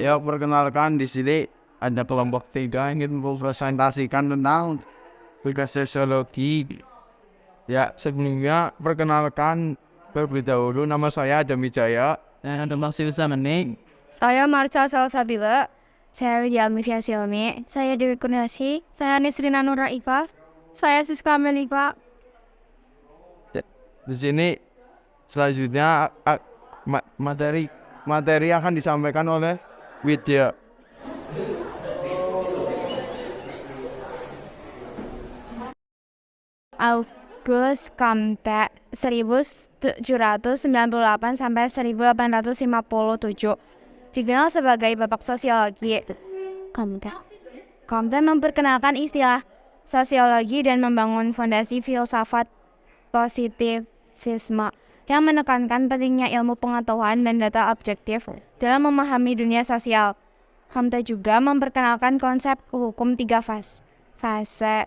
Ya, perkenalkan di sini ada kelompok 3 ingin mempresentasikan tentang tugas sosiologi. Ya, sebelumnya perkenalkan terlebih dahulu, nama saya Adam Wijaya. Dan ada Maksi Usamaning. Saya Marca Salsabila. Saya Widya Amifia Silmi. Saya Dewi Kurniasi. Saya Nisrina Nura Ifa. Saya Siska Melifa. Di sini selanjutnya materi akan disampaikan oleh Widya. August Comte 1798 sampai 1857 dikenal sebagai bapak sosiologi. Comte memperkenalkan istilah sosiologi dan membangun fondasi filsafat positivisme yang menekankan pentingnya ilmu pengetahuan dan data objektif dalam memahami dunia sosial. Comte juga memperkenalkan konsep hukum 3 fase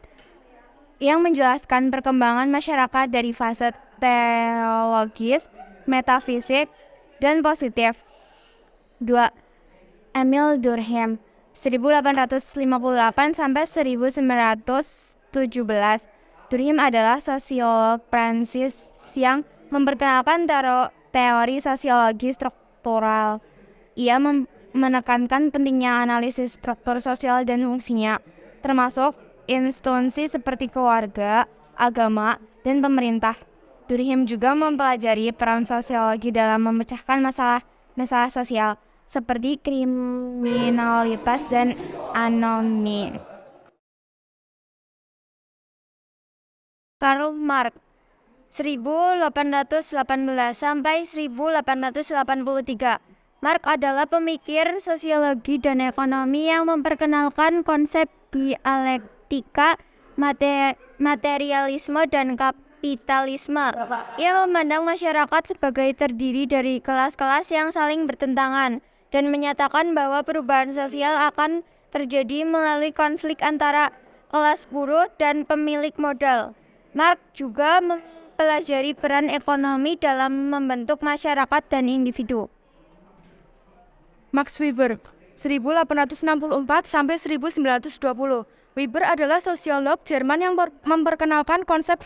yang menjelaskan perkembangan masyarakat dari fase teologis, metafisik, dan positif. 2. Emile Durkheim 1858 sampai 1917. Durkheim adalah sosiolog Prancis yang memperkenalkan teori sosiologi struktural. Ia menekankan pentingnya analisis struktur sosial dan fungsinya, termasuk instansi seperti keluarga, agama, dan pemerintah. Durkheim juga mempelajari peran sosiologi dalam memecahkan masalah sosial seperti kriminalitas dan anomi. Karl Marx 1818 sampai 1883. Marx adalah pemikir sosiologi dan ekonomi yang memperkenalkan konsep dialektika, materialisme, dan kapitalisme. Ia memandang masyarakat sebagai terdiri dari kelas-kelas yang saling bertentangan dan menyatakan bahwa perubahan sosial akan terjadi melalui konflik antara kelas buruh dan pemilik modal. Marx juga mempelajari peran ekonomi dalam membentuk masyarakat dan individu. Max Weber 1864 sampai 1920. Weber adalah sosiolog Jerman yang memperkenalkan konsep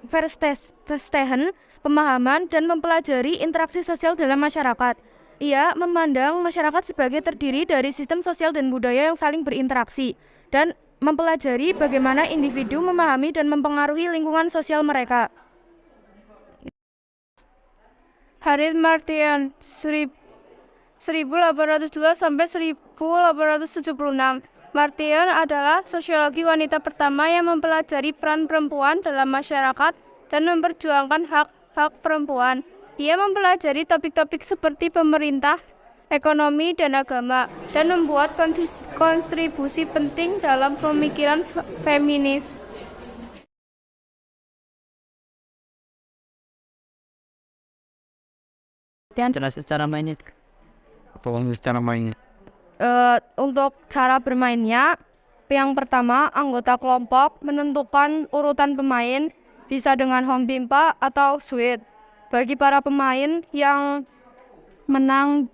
Verstehen, pemahaman, dan mempelajari interaksi sosial dalam masyarakat. Ia memandang masyarakat sebagai terdiri dari sistem sosial dan budaya yang saling berinteraksi dan mempelajari bagaimana individu memahami dan mempengaruhi lingkungan sosial mereka. Harriet Martian 1802 sampai 1876. Martian adalah sosiologi wanita pertama yang mempelajari peran perempuan dalam masyarakat dan memperjuangkan hak-hak perempuan. Dia mempelajari topik-topik seperti pemerintah, ekonomi, dan agama, dan membuat kontribusi penting dalam pemikiran feminis. Jelasin cara mainnya. Untuk cara bermainnya, yang pertama, anggota kelompok menentukan urutan pemain, bisa dengan home pimpa atau suite. Bagi para pemain yang menang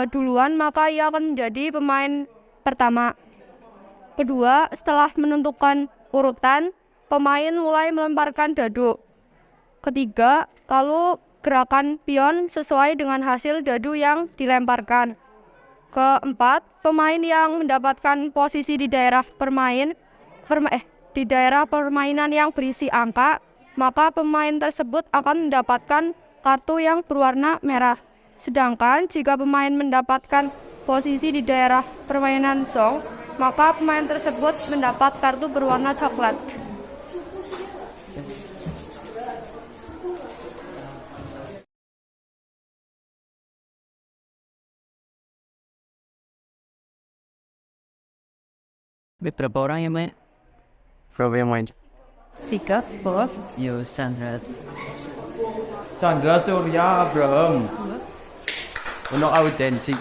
duluan, maka ia akan menjadi pemain pertama. Kedua, setelah menentukan urutan, pemain mulai melemparkan dadu. Ketiga, lalu gerakan pion sesuai dengan hasil dadu yang dilemparkan. Keempat, pemain yang mendapatkan posisi di daerah permainan yang berisi angka, maka pemain tersebut akan mendapatkan kartu yang berwarna merah. Sedangkan jika pemain mendapatkan posisi di daerah permainan zong, maka pemain tersebut mendapat kartu berwarna coklat. Berapa orang yang main? Berapa yang main? 3, bawah. Yo, Sandra. Chandra, Surya, Abraham. Untuk audensi.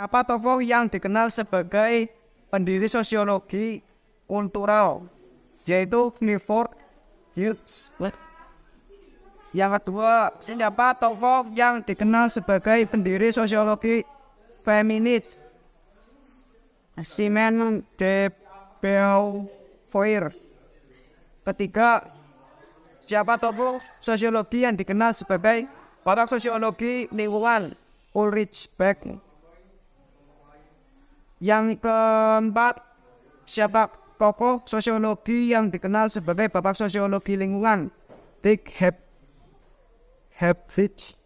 Siapa tokoh yang dikenal sebagai pendiri sosiologi kultural, yaitu Clifford Geertz. Yang kedua, siapa tokoh yang dikenal sebagai pendiri sosiologi feminis? Simone de Beauvoir. Ketiga, siapa tokoh sosiologi yang dikenal sebagai pakar sosiologi lingkungan? Ulrich Beck. Yang keempat, siapa tokoh sosiologi yang dikenal sebagai bapak sosiologi lingkungan? Dick Herbridge.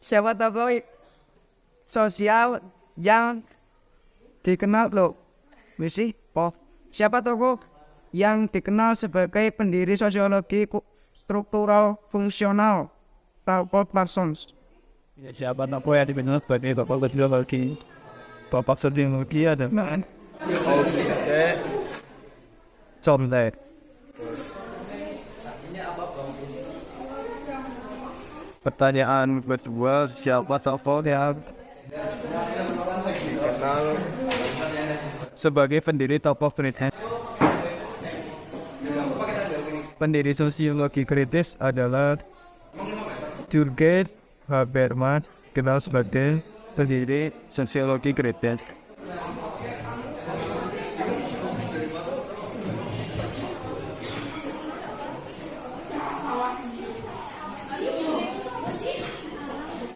Siapa tokoh sosial yang dikenal siapa tokoh yang dikenal sebagai pendiri sosiologi struktural fungsional? Talcott Parsons. Siapa tokoh yang dikenal sebagai bapak sosiologi? Bapak sosiologi ada contek. Pertanyaan kedua, siapa tokoh yang dikenal sebagai pendiri tokoh kritis? Pendiri sosiologi kritis adalah Jürgen Habermas, dikenal sebagai pendiri sosiologi kritis.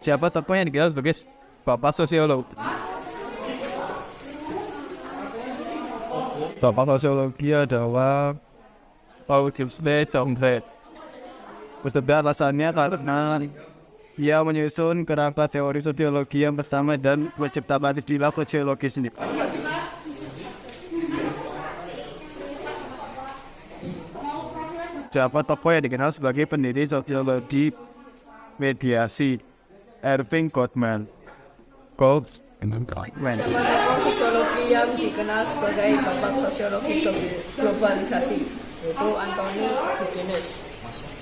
Siapa tokoh yang dikenal sebagai bapak sosiolog? Bapak sosiologi adalah Auguste Comte. Beserta alasannya karena ia menyusun kerangka teori sosiologi yang pertama dan menciptakan istilah sosiologi sendiri. Siapa tokoh yang dikenal sebagai pendiri sosiologi mediasi? Irving Goffman. Sosiologi yang dikenal sebagai bapak sosiologi globalisasi, yaitu Anthony Giddens.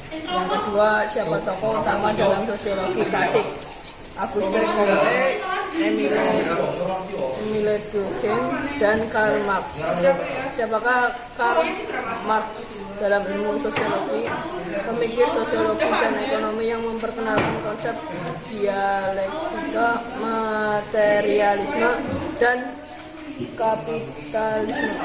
Yang kedua, siapa tokoh utama dalam sosiologi klasik? Auguste Comte, Emile Durkheim, dan Karl Marx. Siapakah Karl Marx dalam ilmu sosiologi? Pemikir sosiologi dan ekonomi yang memperkenalkan konsep dialektika, materialisme, dan kapitalisme.